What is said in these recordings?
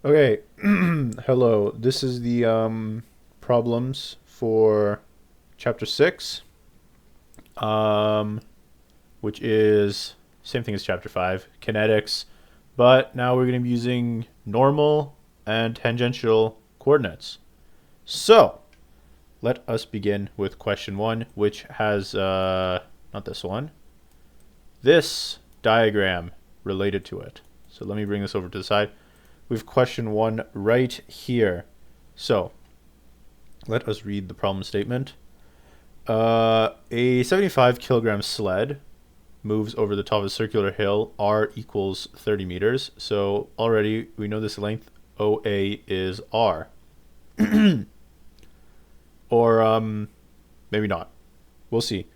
Okay, hello. This is the problems for chapter 6, um, which is same thing as chapter 5, kinetics, but now we're going to be using normal and tangential coordinates. So, let us begin with question 1, which has, not this one, this diagram related to it. So let me bring this over to the side. We have question 1 right here. So let us read the problem statement. A 75 kilogram sled moves over the top of a circular hill. R equals 30 meters. So already we know this length OA is R. Or maybe not. We'll see.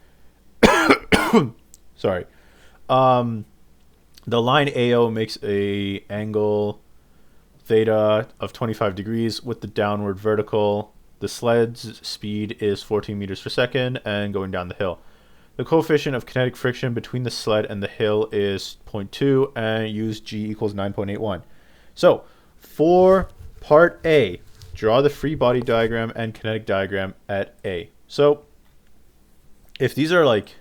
Sorry. The line AO makes a angle theta of 25 degrees with the downward vertical. The sled's speed is 14 meters per second and going down the hill. The coefficient of kinetic friction between the sled and the hill is 0.2 and use G equals 9.81. So for part A, draw the free body diagram and kinetic diagram at A. So if these are like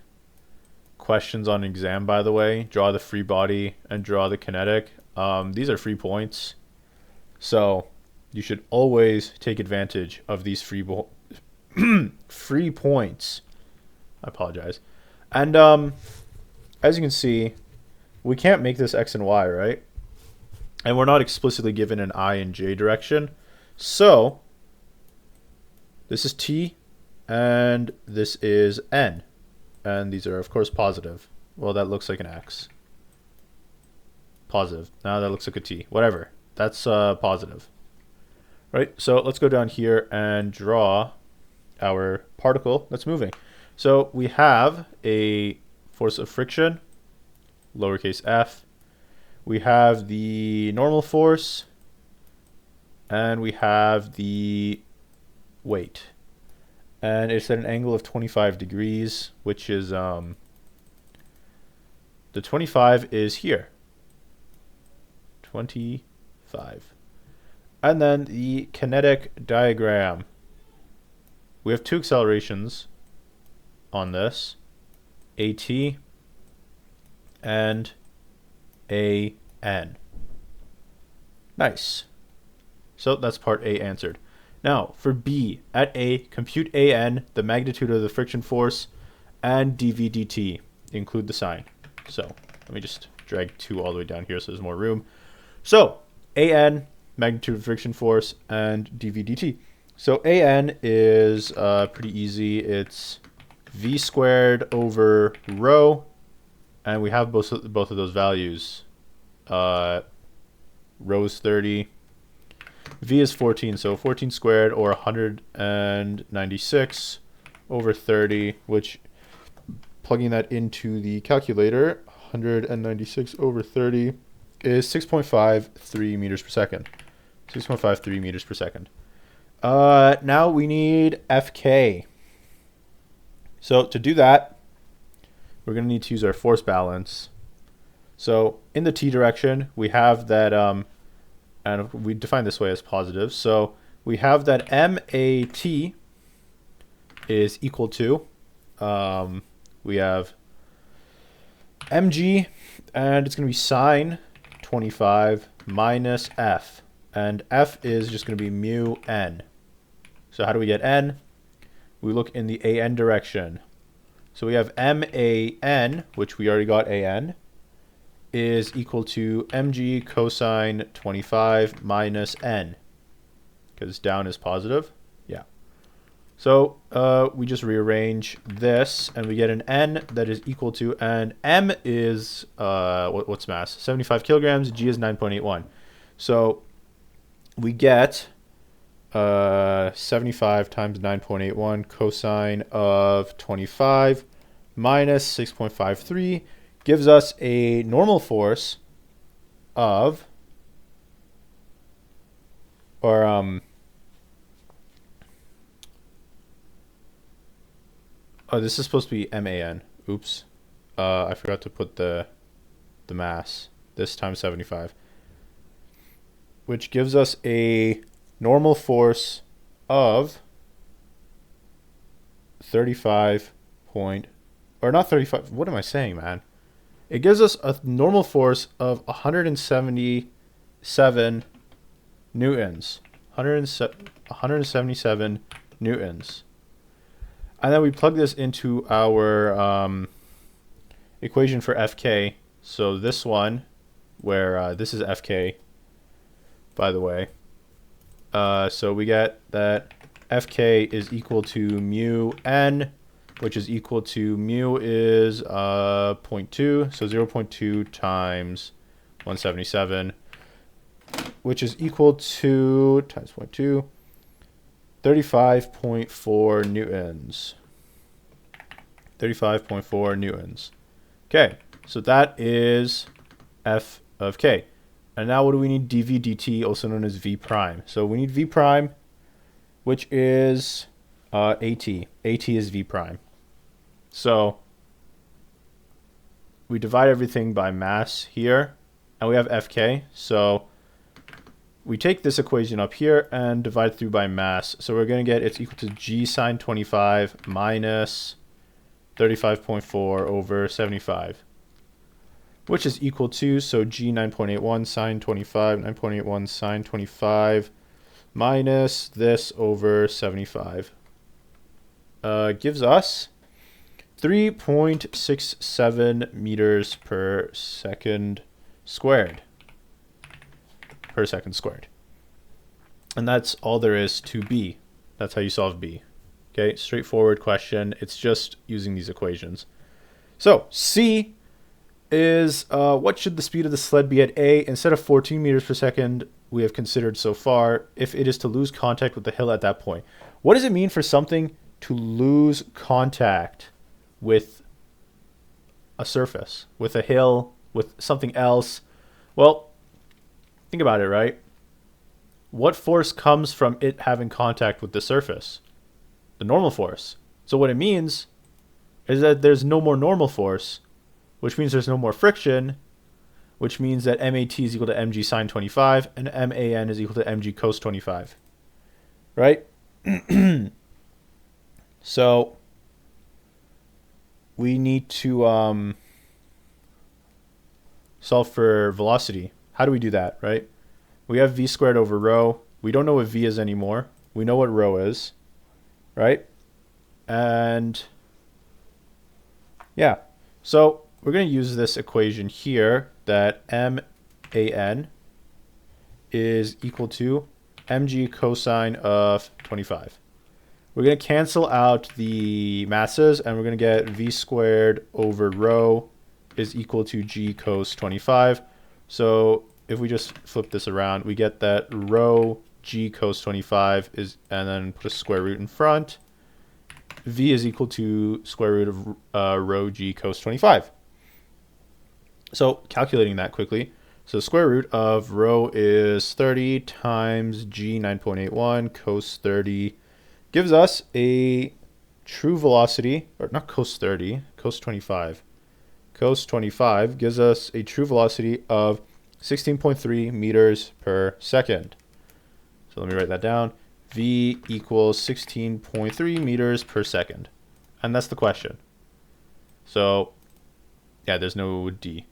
questions on exam, by the way, draw the free body and draw the kinetic. These are free points. So you should always take advantage of these free points. I apologize. And as you can see, we can't make this x and y, right? And we're not explicitly given an I and j direction. So this is t and this is n. And these are, of course, positive. Well, that looks like an x. Positive. Now that looks like a t. Whatever. That's positive. Right? So let's go down here and draw our particle that's moving. So we have a force of friction, lowercase f. We have the normal force, and we have the weight. And it's at an angle of 25 degrees, which is, the 25 is here. 25. And then the kinetic diagram. We have two accelerations on this, AT and AN. Nice. So that's part A answered. Now, for B, at A, compute AN, the magnitude of the friction force, and dV dt. Include the sign. So let me just drag 2 all the way down here so there's more room. So AN, magnitude of friction force, and dV dt. So AN is pretty easy. It's V squared over rho, and we have both of those values. Rho is 30. V is 14, so 14 squared, or 196 over 30, which, plugging that into the calculator, 196 over 30 is 6.53 meters per second. 6.53 meters per second. Now we need Fk. So to do that, we're going to need to use our force balance. So in the t direction, we have that, and we define this way as positive. So we have that MAT is equal to, we have mg, and it's going to be sine 25 minus f. And f is just going to be mu n. So how do we get n? We look in the an direction. So we have MAN, which we already got AN, is equal to mg cosine 25 minus n, because down is positive. Yeah. So we just rearrange this, and we get an n that is equal to, and m is, what's mass? 75 kilograms, g is 9.81. So we get 75 times 9.81 cosine of 25 minus 6.53 gives us a normal force of, or oh, this is supposed to be MAN. Oops. I forgot to put the mass. This times 75. which gives us a normal force of 35 point, or not 35, what am I saying, man? It gives us a normal force of 177 newtons. 177 newtons. And then we plug this into our equation for Fk. So this one, where this is Fk, by the way. So we get that Fk is equal to mu n, which is equal to mu is 0.2, so 0.2 times 177, which is equal to, times 0.2, 35.4 newtons. 35.4 newtons. Okay, so that is F of K. And now what do we need? dv dt, also known as v prime. So we need v prime, which is at. At is v prime. So we divide everything by mass here, and we have Fk. So we take this equation up here and divide through by mass. So we're going to get it's equal to g sine 25 minus 35.4 over 75, which is equal to, so g 9.81 sine 25, 9.81 sine 25 minus this over 75 gives us 3.67 meters per second squared. And that's all there is to B. That's how you solve B. Okay, straightforward question. It's just using these equations. So C is what should the speed of the sled be at A? Instead of 14 meters per second we have considered so far, if it is to lose contact with the hill at that point. What does it mean for something to lose contact with a surface, with a hill, with something else? Well, think about it, right? What force comes from it having contact with the surface? The normal force. So what it means is that there's no more normal force, which means there's no more friction, which means that MAT is equal to mg sine 25 and MAN is equal to mg cos 25. Right? So we need to solve for velocity. How do we do that, right? We have v squared over rho. We don't know what v is anymore. We know what rho is, right? And yeah, so we're going to use this equation here that MAN is equal to mg cosine of 25. We're going to cancel out the masses, and we're going to get v squared over rho is equal to g cos 25. So if we just flip this around, we get that rho g cos 25 is, and then put a square root in front. V is equal to square root of rho g cos 25. So calculating that quickly. So square root of rho is 30 times g 9.81 cos 30 gives us a true velocity, or not cos 30, cos 25. Cos 25 gives us a true velocity of 16.3 meters per second. So let me write that down. V equals 16.3 meters per second. And that's the question. So yeah, there's no D.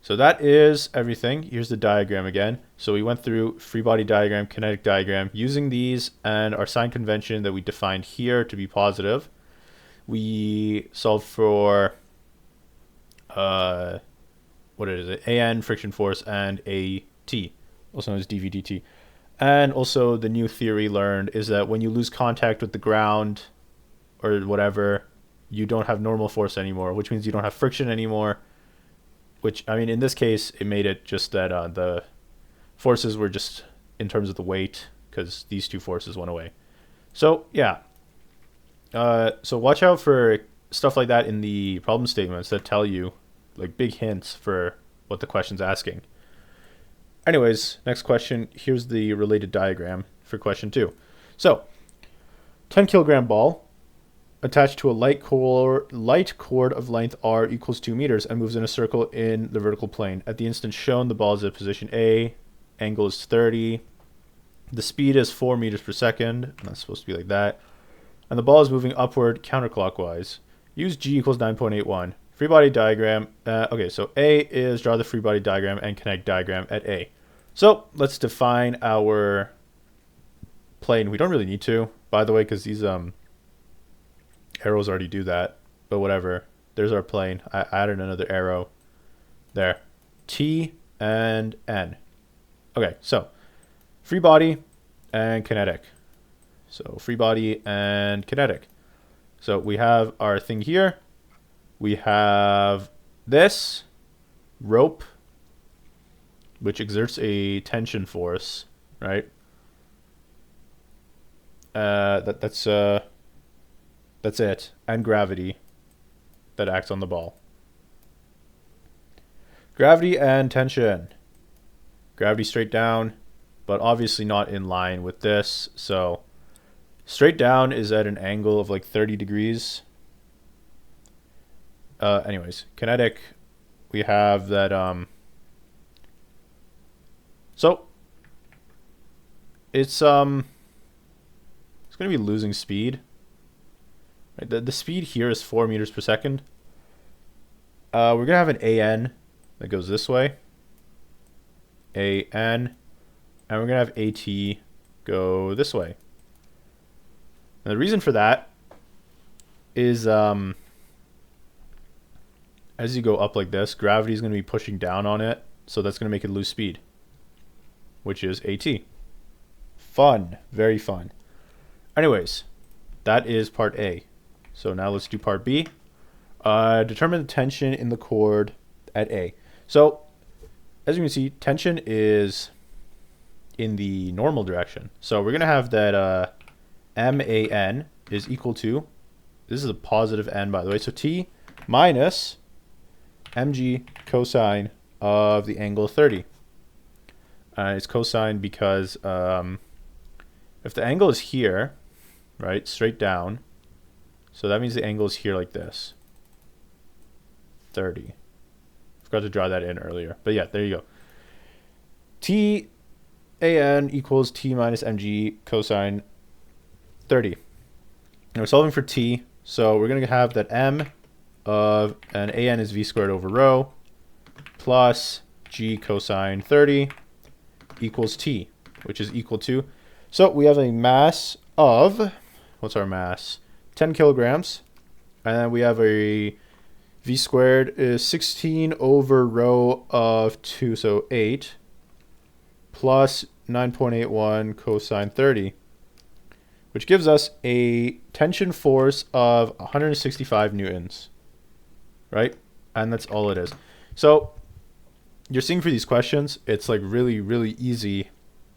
So that is everything. Here's the diagram again. So we went through free body diagram, kinetic diagram, using these and our sign convention that we defined here to be positive. We solved for what is it? AN, friction force, and AT, also known as dv dt. And also the new theory learned is that when you lose contact with the ground or whatever, you don't have normal force anymore, which means you don't have friction anymore. Which, I mean, in this case, it made it just that the forces were just in terms of the weight, because these two forces went away. So, yeah. So watch out for stuff like that in the problem statements that tell you, like, big hints for what the question's asking. Anyways, next question. Here's the related diagram for question 2. So, 10 kilogram ball attached to a light cord of length r equals 2 meters and moves in a circle in the vertical plane. At the instant shown, the ball is at position A, angle is 30, The speed is 4 meters per second. And that's supposed to be like that. And the ball is moving upward counterclockwise. Use G equals 9.81. Free body diagram. Okay, so A is draw the free body diagram and kinetic diagram at A. So let's define our plane. We don't really need to, by the way, because these arrows already do that. But whatever. There's our plane. I added another arrow there. T and N. Okay, so free body and kinetic. So free body and kinetic. So we have our thing here. We have this rope, which exerts a tension force, right? That's it. And gravity that acts on the ball. Gravity and tension. Gravity straight down, but obviously not in line with this. So straight down is at an angle of like 30 degrees. Anyways, kinetic, we have that, so it's going to be losing speed. Right? The speed here is 4 meters per second. We're going to have an AN that goes this way. AN. And we're going to have AT go this way. And the reason for that is as you go up like this, gravity is going to be pushing down on it. So that's going to make it lose speed, which is AT. Fun. Very fun. Anyways, that is part A. So now let's do part B. Determine the tension in the cord at A. So as you can see, tension is in the normal direction. So we're going to have that MAN is equal to, this is a positive N by the way, so T minus mg cosine of the angle 30. It's cosine because if the angle is here, right, straight down, so that means the angle is here like this, 30. Forgot to draw that in earlier, but yeah, there you go. T AN equals T minus mg cosine 30. And we're solving for T, so we're going to have that M of an AN is V squared over rho plus G cosine 30 equals T, which is equal to, so we have a mass of, what's our mass? 10 kilograms. And then we have a V squared is 16 over rho of 2, so 8, plus 9.81 cosine 30, which gives us a tension force of 165 newtons, right? And that's all it is. So you're seeing for these questions, it's like really, really easy.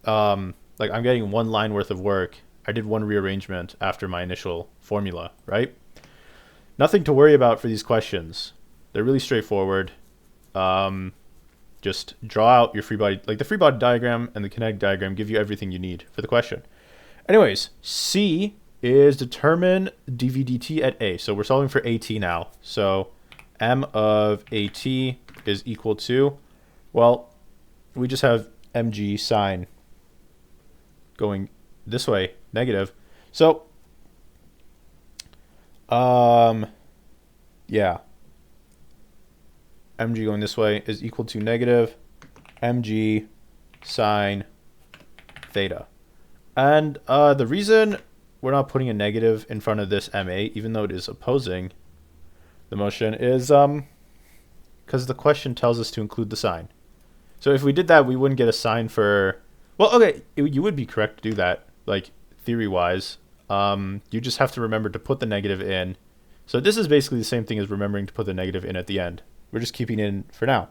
Like I'm getting one line worth of work. I did one rearrangement after my initial formula, right? Nothing to worry about for these questions. They're really straightforward. Just draw out your free body, like the free body diagram and the kinetic diagram give you everything you need for the question. Anyways, C is determine dv dt at A. So we're solving for AT now. So M of AT is equal to, well, we just have mg sine going this way, negative. So, yeah, mg going this way is equal to negative mg sine theta. And the reason we're not putting a negative in front of this ma, even though it is opposing the motion, is because the question tells us to include the sign. So if we did that, we wouldn't get a sign for, well, okay, you would be correct to do that, like theory-wise. You just have to remember to put the negative in. So this is basically the same thing as remembering to put the negative in at the end. We're just keeping it in for now.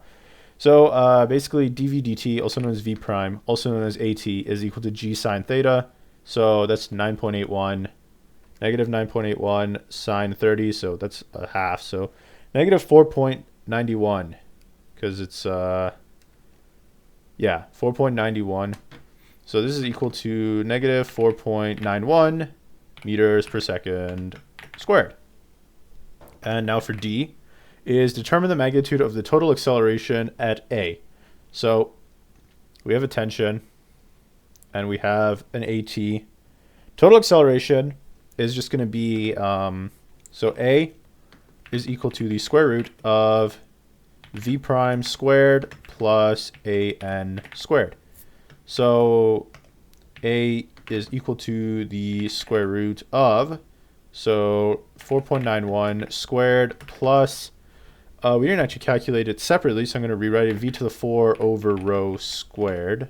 So basically dv dt, also known as v prime, also known as at, is equal to g sine theta. So that's 9.81, negative 9.81 sine 30, so that's a half. So negative 4.91, because it's, yeah, 4.91. So this is equal to negative 4.91 meters per second squared. And now for D is determine the magnitude of the total acceleration at A. So we have a tension and we have an AT. Total acceleration is just going to be, so A is equal to the square root of v prime squared plus an squared. So A is equal to the square root of, so 4.91 squared plus, we didn't actually calculate it separately, so I'm going to rewrite it v to the 4 over rho squared,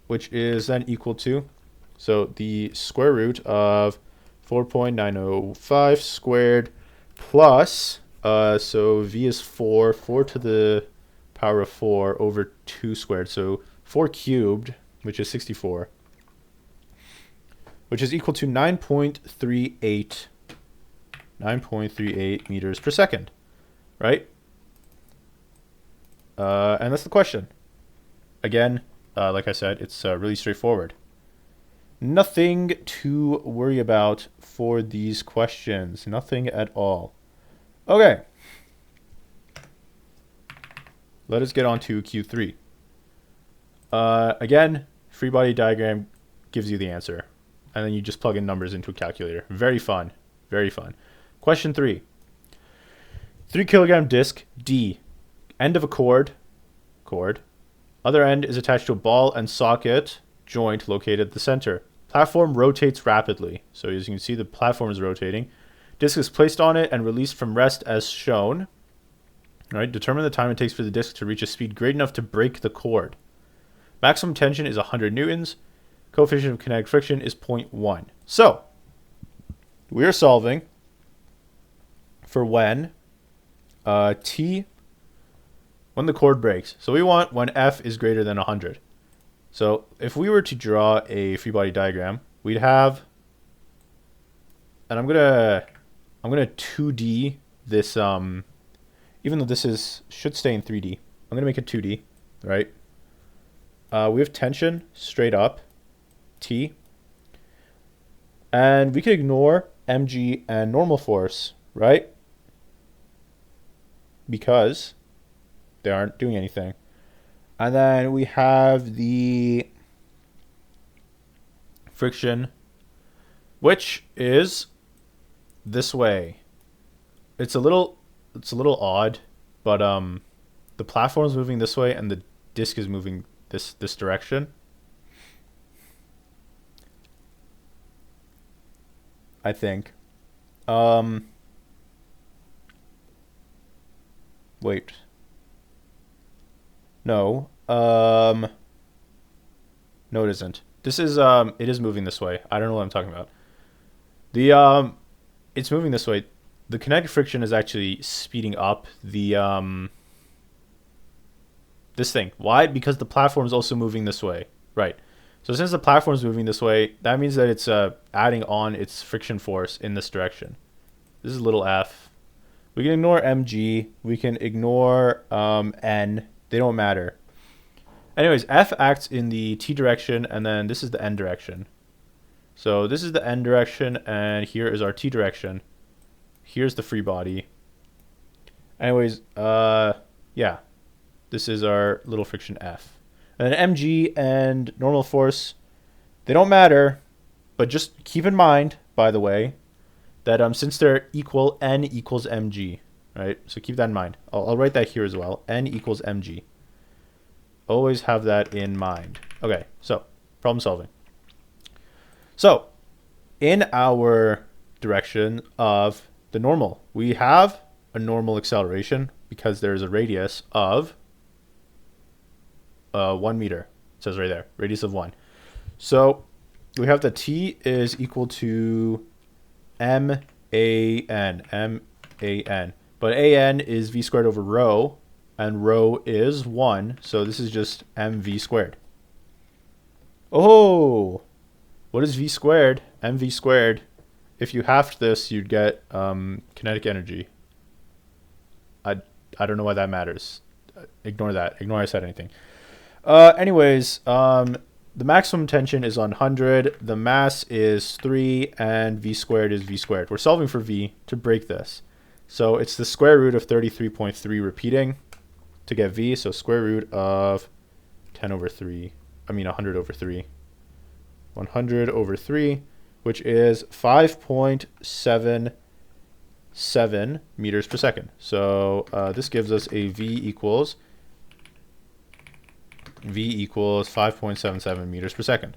which is then equal to, so the square root of 4.905 squared plus, so v is 4 to the power of 4 over 2 squared, so 4 cubed, which is 64, which is equal to 9.38 meters per second, right? And that's the question. Again, like I said, it's really straightforward. Nothing to worry about for these questions. Nothing at all. Okay. Let us get on to Q3. Again, free body diagram gives you the answer. And then you just plug in numbers into a calculator. Very fun. Very fun. Question 3. 3 kilogram disc D. End of a cord. Other end is attached to a ball and socket joint located at the center. Platform rotates rapidly. So as you can see, the platform is rotating. Disc is placed on it and released from rest as shown. All right, determine the time it takes for the disc to reach a speed great enough to break the cord. Maximum tension is 100 newtons. Coefficient of kinetic friction is 0.1. So we are solving for when when the cord breaks. So we want when F is greater than 100. So if we were to draw a free body diagram, we'd have, and I'm gonna 2D this, even though this should stay in 3D, I'm gonna make it 2D, right? We have tension straight up, T, and we can ignore mg and normal force, right? Because they aren't doing anything. And then we have the friction, which is this way. It's a little odd, but the platform is moving this way and the disc is moving this direction. I think. Wait. No. No, it isn't. This is it is moving this way. I don't know what I'm talking about. It's moving this way. The kinetic friction is actually speeding up the this thing. Why? Because the platform is also moving this way. Right. So since the platform is moving this way, that means that it's adding on its friction force in this direction. This is little f. We can ignore mg. We can ignore n. They don't matter. Anyways, F acts in the t direction, and then this is the n direction. So this is the n direction, and here is our t direction. Here's the free body. Anyways, yeah. This is our little friction F. And then mg and normal force, they don't matter, but just keep in mind, by the way, that since they're equal, n equals mg, right? So keep that in mind. I'll write that here as well. N equals mg. Always have that in mind. Okay, so problem solving. So in our direction of the normal, we have a normal acceleration because there's a radius of 1 meter. It says right there, radius of 1. So we have that t is equal to man. But an is v squared over rho, and rho is 1, so this is just mv squared. Oh, what is v squared? mv squared. If you halved this, you'd get kinetic energy. I don't know why that matters. Ignore that. Ignore I said anything. Anyways, the maximum tension is on 100. The mass is 3, and v squared is v squared. We're solving for v to break this. So it's the square root of 33.3 repeating to get v. So square root of 10 over 3 100 over 3. 100 over 3, which is 5.77 meters per second. So this gives us a V equals 5.77 meters per second.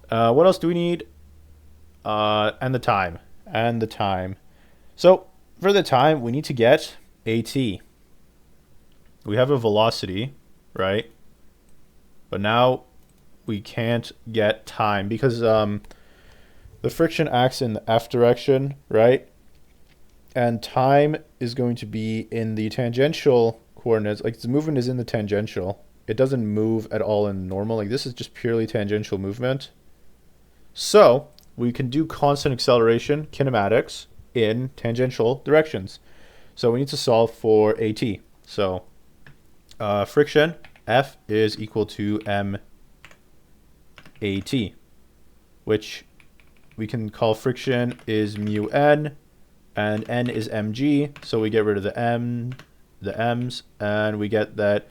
What else do we need? And the time. So for the time, we need to get AT. We have a velocity, right? But now we can't get time because the friction acts in the F direction, right? And time is going to be in the tangential coordinates. Like the movement is in the tangential. It doesn't move at all in normal. Like this is just purely tangential movement. So we can do constant acceleration kinematics in tangential directions. So we need to solve for AT. So friction F is equal to MAT, which we can call friction is mu n, and n is mg. So we get rid of the m's, and we get that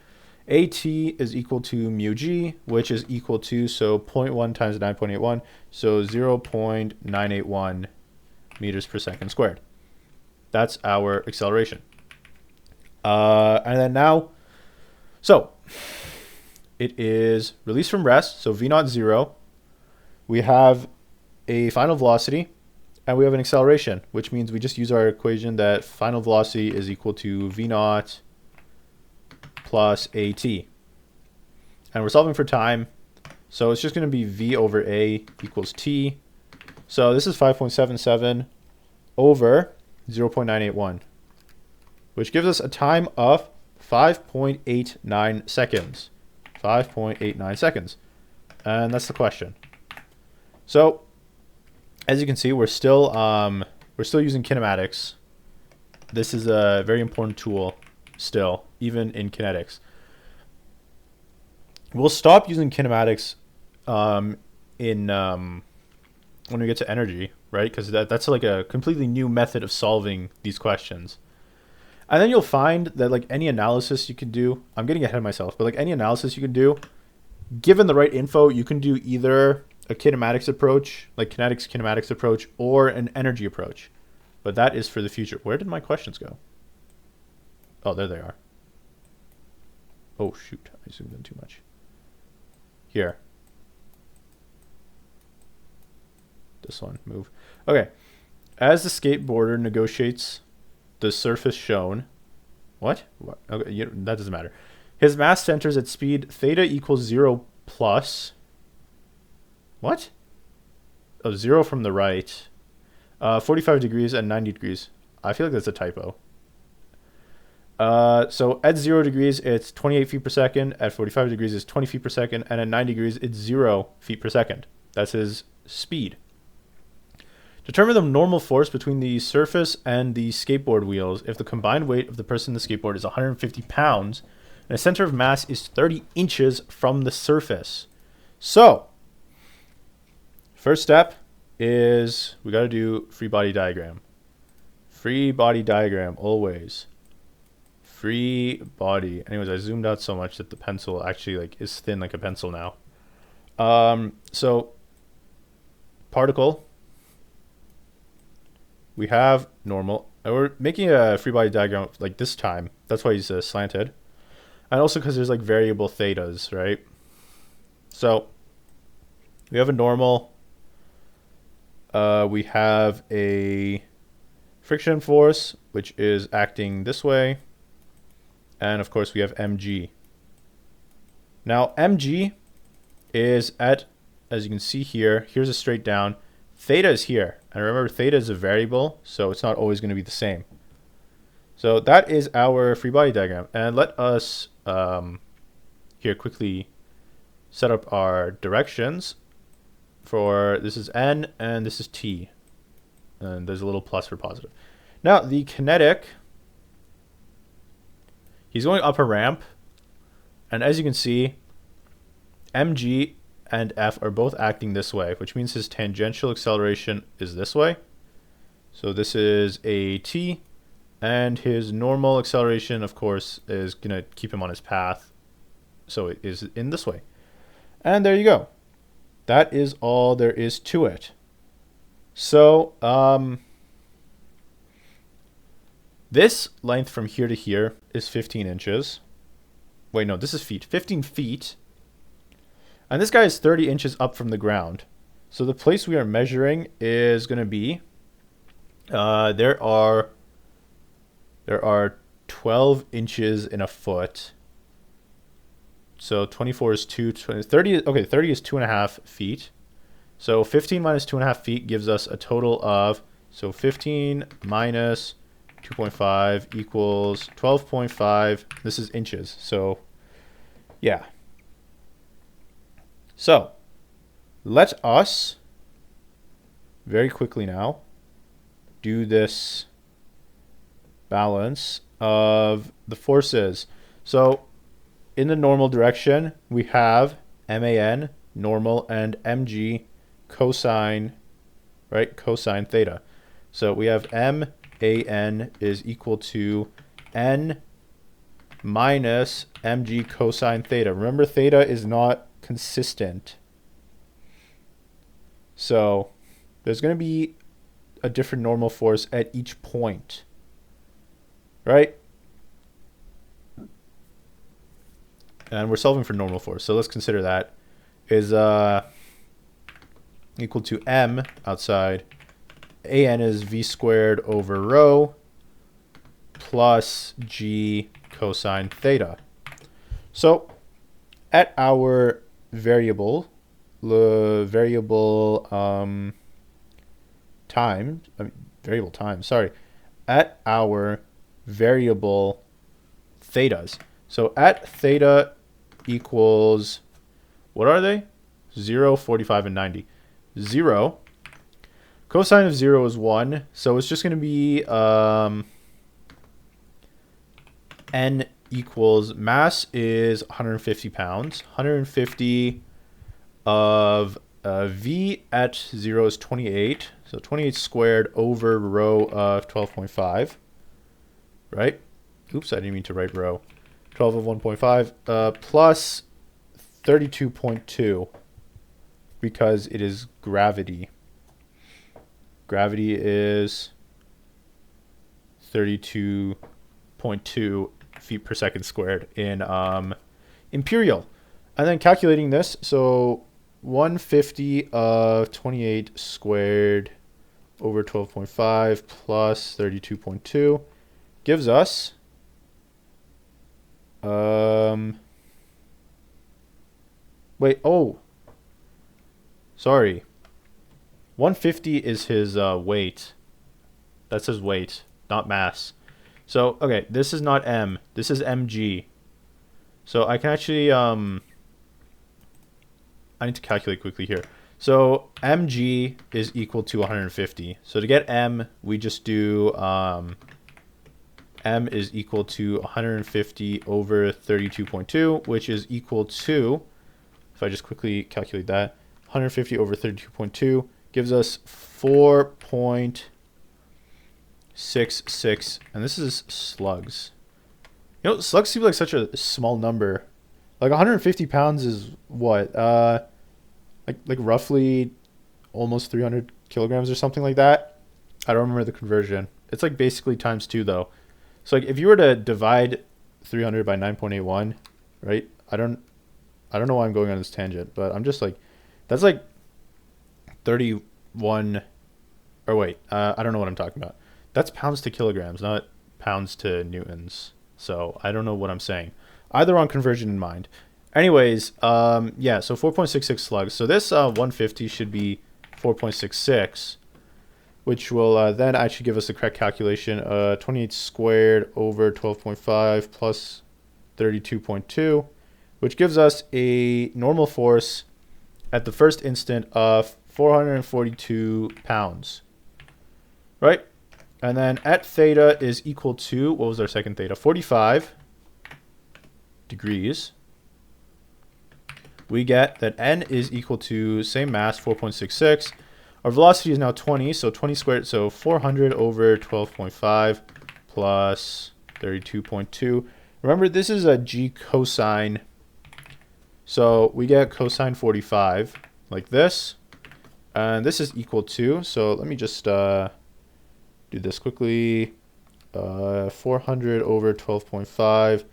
AT is equal to mu g, which is equal to, so 0.1 times 9.81, so 0.981 meters per second squared. That's our acceleration. And then now, so it is released from rest, so V naught 0. We have a final velocity, and we have an acceleration, which means we just use our equation that final velocity is equal to V naught plus AT. And we're solving for time, so it's just going to be V over A equals T. So this is 5.77 over 0.981, which gives us a time of 5.89 seconds. 5.89 seconds. And that's the question. So as you can see, we're still using kinematics. This is a very important tool still, even in kinetics. We'll stop using kinematics when we get to energy, right? Because that's like a completely new method of solving these questions. And then you'll find that like any analysis you can do, I'm getting ahead of myself, but like any analysis you can do, given the right info, you can do either a kinematics approach, like kinematics approach, or an energy approach. But that is for the future. Where did my questions go? Oh, there they are. Oh, shoot. I zoomed in too much. Here. This one, move. Okay. As the skateboarder negotiates the surface shown. What? Okay, that doesn't matter. His mass centers at speed theta equals 0 plus. What? Oh, 0 from the right. 45 degrees and 90 degrees. I feel like that's a typo. So at 0 degrees, it's 28 feet per second. At 45 degrees, it's 20 feet per second. And at 90 degrees, it's 0 feet per second. That's his speed. Determine the normal force between the surface and the skateboard wheels if the combined weight of the person in the skateboard is 150 pounds and the center of mass is 30 inches from the surface. So, first step is we got to do free body diagram. Free body diagram, always. Free body. Anyways, I zoomed out so much that the pencil actually like is thin like a pencil now. So, particle. We have normal. And we're making a free body diagram like this time. That's why he's slanted. And also because there's like variable thetas, right? So we have a normal. We have a friction force, which is acting this way. And of course we have mg. Now mg is at, as you can see here, here's a straight down. Theta is here. And remember, theta is a variable, so it's not always going to be the same. So that is our free body diagram. And let us here quickly set up our directions. For this is n and this is t. And there's a little plus for positive. Now, the kinetic, he's going up a ramp. And as you can see, mg and F are both acting this way, which means his tangential acceleration is this way. So this is a t, and his normal acceleration, of course, is going to keep him on his path. So it is in this way. And there you go. That is all there is to it. So this length from here to here is 15 inches. Wait, no, this is feet. 15 feet. And this guy is 30 inches up from the ground. So the place we are measuring is going to be, there are 12 inches in a foot. So 24 is 2, 20, 30, okay, 30 is 2.5 feet. So 15 minus 2.5 feet gives us a total of, so 15 minus 2.5 equals 12.5. This is inches. So yeah. So let us very quickly now do this balance of the forces. So in the normal direction, we have MAN, normal, and MG, cosine, right? Cosine theta. So we have MAN is equal to N minus MG cosine theta. Remember, theta is not consistent. So there's going to be a different normal force at each point, right? And we're solving for normal force. So let's consider that is equal to M outside. AN is V squared over rho plus G cosine theta. So at our variable time, at our variable thetas. So at theta equals, what are they? 0, 45, and 90. 0. Cosine of 0 is 1. So it's just going to be N equals, mass is 150 pounds. 150 of V at 0 is 28. So 28 squared over rho of 12.5. Right? Oops, I didn't mean to write rho. 12 of 1.5 plus 32.2 because it is gravity. Gravity is 32.2 feet per second squared in imperial. And then calculating this, so 150 of 28 squared over 12.5 plus 32.2 gives us sorry. 150 is his weight. That's his weight, not mass. So, okay, this is not M. This is mg. So I can actually, I need to calculate quickly here. So mg is equal to 150. So to get M, we just do M is equal to 150 over 32.2, which is equal to, if I just quickly calculate that, 150 over 32.2 gives us 4.66, and this is slugs. You know, slugs seem like such a small number. Like 150 pounds is what? Like roughly almost 300 kilograms or something like that. I don't remember the conversion. It's like basically times 2 though. So like if you were to divide 300 by 9.81, right? I don't know why I'm going on this tangent, but I'm just like, that's like 31, or wait, I don't know what I'm talking about. That's pounds to kilograms, not pounds to newtons. So I don't know what I'm saying. Either wrong conversion in mind. Anyways, yeah, so 4.66 slugs. So this 150 should be 4.66, which will then actually give us the correct calculation. 28 squared over 12.5 plus 32.2, which gives us a normal force at the first instant of 442 pounds, right? And then at theta is equal to, what was our second theta? 45 degrees. We get that N is equal to same mass, 4.66. Our velocity is now 20, so 20 squared, so 400 over 12.5 plus 32.2. Remember, this is a G cosine. So we get cosine 45 like this. And this is equal to, so let me just do this quickly. 400 over 12.5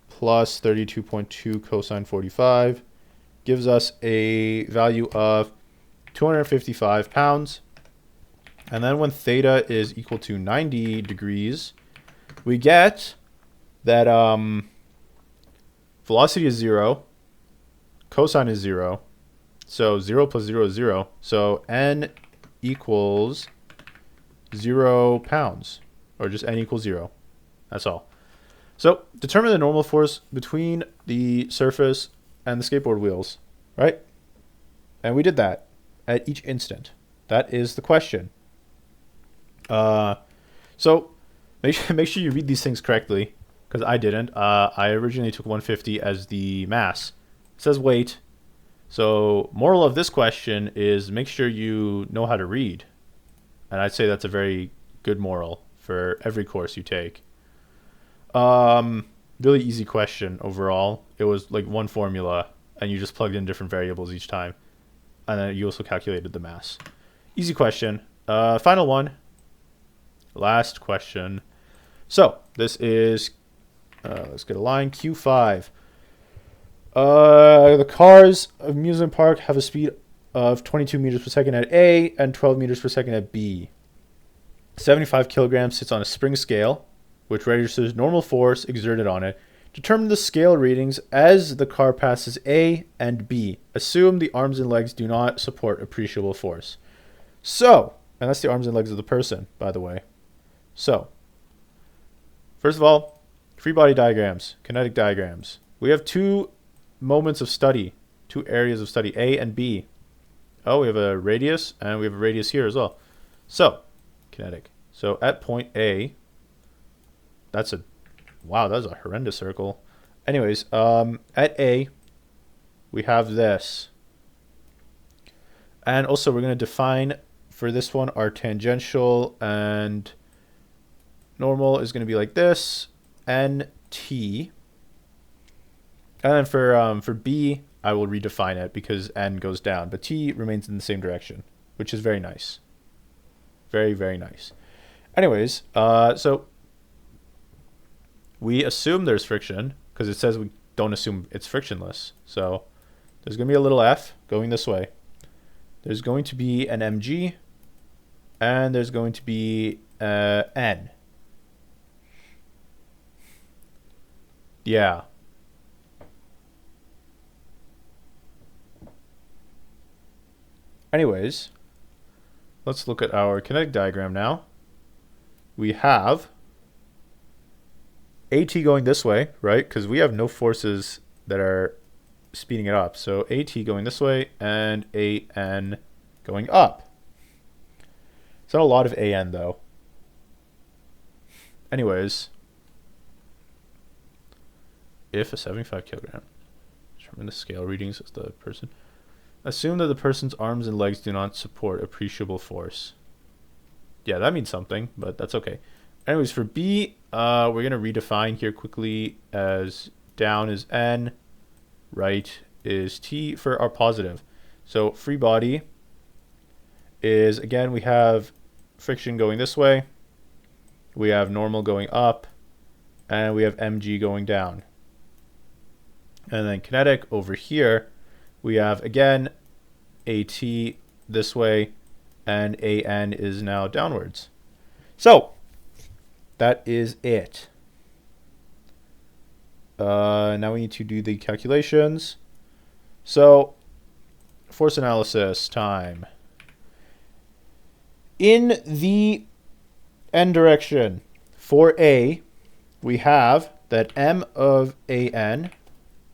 plus 32.2 cosine 45 gives us a value of 255 pounds. And then when theta is equal to 90 degrees, we get that velocity is 0, cosine is 0. So 0 plus 0 is 0. So n equals 0 pounds, or just n equals 0. That's all. So determine the normal force between the surface and the skateboard wheels, right? And we did that at each instant. That is the question. So make sure you read these things correctly, because I didn't. I originally took 150 as the mass. It says weight. So moral of this question is make sure you know how to read. And I'd say that's a very good moral for every course you take. Really easy question overall. It was like one formula, and you just plugged in different variables each time. And then you also calculated the mass. Easy question. Final one. Last question. So this is, let's get a line, Q5. The cars of amusement park have a speed of 22 meters per second at A and 12 meters per second at B. 75 kilograms sits on a spring scale, which registers normal force exerted on it. Determine the scale readings as the car passes A and B. Assume the arms and legs do not support appreciable force. So, and that's the arms and legs of the person, by the way. So, first of all, free body diagrams, kinetic diagrams. We have two moments of study, two areas of study, A and B. Oh, we have a radius, and we have a radius here as well. So, kinetic. So at point A, that's a horrendous circle. Anyways, at A, we have this. And also we're going to define for this one our tangential, and normal is going to be like this, NT. And then for B, I will redefine it because N goes down, but T remains in the same direction, which is very nice. Very, very nice. Anyways, so we assume there's friction because it says we don't assume it's frictionless. So there's going to be a little F going this way. There's going to be an mg, and there's going to be N. Yeah. Anyways, let's look at our kinetic diagram now. We have AT going this way, right? Because we have no forces that are speeding it up. So AT going this way and AN going up. It's not a lot of AN though. Anyways, if a 75 kilogram, determine the scale readings of the person. Assume that the person's arms and legs do not support appreciable force. Yeah, that means something, but that's okay. Anyways, for B, we're going to redefine here quickly as down is N, right is T for our positive. So free body is, again, we have friction going this way, we have normal going up, and we have mg going down. And then kinetic over here, we have, again, AT this way, and AN is now downwards. So, that is it. Now we need to do the calculations. So, force analysis time. In the N direction, for A, we have that M of AN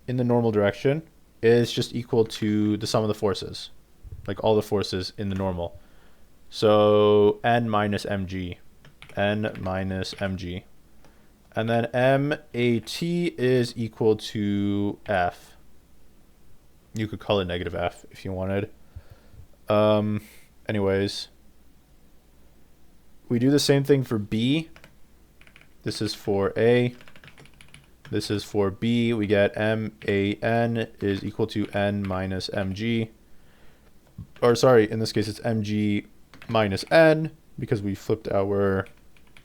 in the normal direction is just equal to the sum of the forces, like all the forces in the normal. So N minus mg, N minus mg. And then MAT is equal to F. You could call it negative F if you wanted. Anyways, we do the same thing for B. This is for A. This is for B. We get MAN is equal to N minus MG. Or sorry, in this case it's MG minus N because we flipped our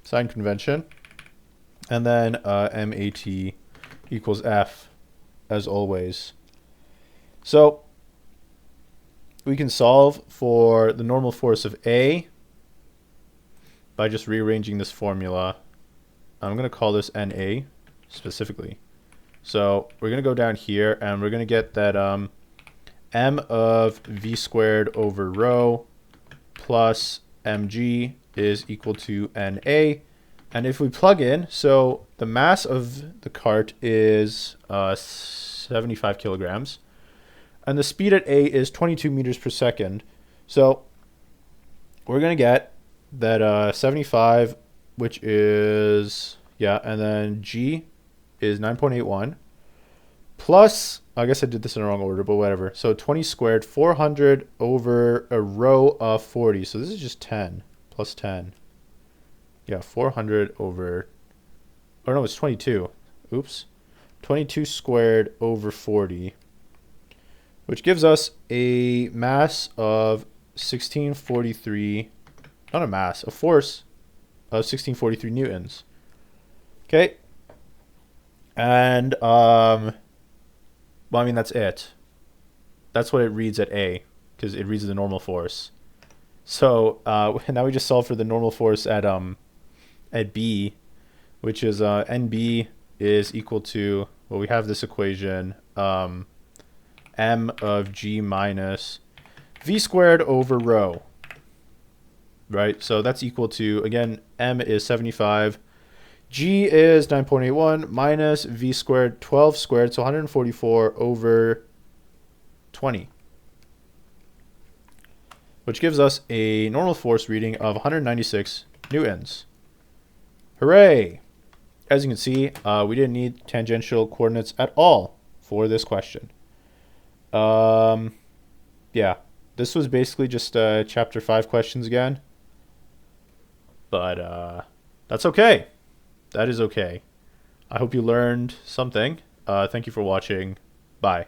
sign convention. And then MAT equals F as always. So we can solve for the normal force of A by just rearranging this formula. I'm going to call this NA specifically. So we're going to go down here and we're going to get that M of V squared over rho plus mg is equal to NA. And if we plug in, so the mass of the cart is 75 kilograms. And the speed at A is 22 meters per second. So we're going to get that 75, which is, yeah, and then G is 9.81. Plus, I guess I did this in the wrong order, but whatever. So 20 squared, 400 over a row of 40. So this is just 10 plus 10. Yeah, 400 over, or no, it's 22. Oops. 22 squared over 40, which gives us a mass of 1643, not a mass, a force of 1643 newtons. Okay. And, well, I mean, that's it. That's what it reads at A, because it reads the normal force. So now we just solve for the normal force at B, which is NB is equal to, well, we have this equation, M of G minus V squared over rho, right? So that's equal to, again, M is 75, G is 9.81 minus V squared 12 squared, so 144 over 20, which gives us a normal force reading of 196 newtons. Hooray! As you can see, we didn't need tangential coordinates at all for this question. Yeah, this was basically just chapter 5 questions again. But that's okay. That is okay. I hope you learned something. Thank you for watching. Bye.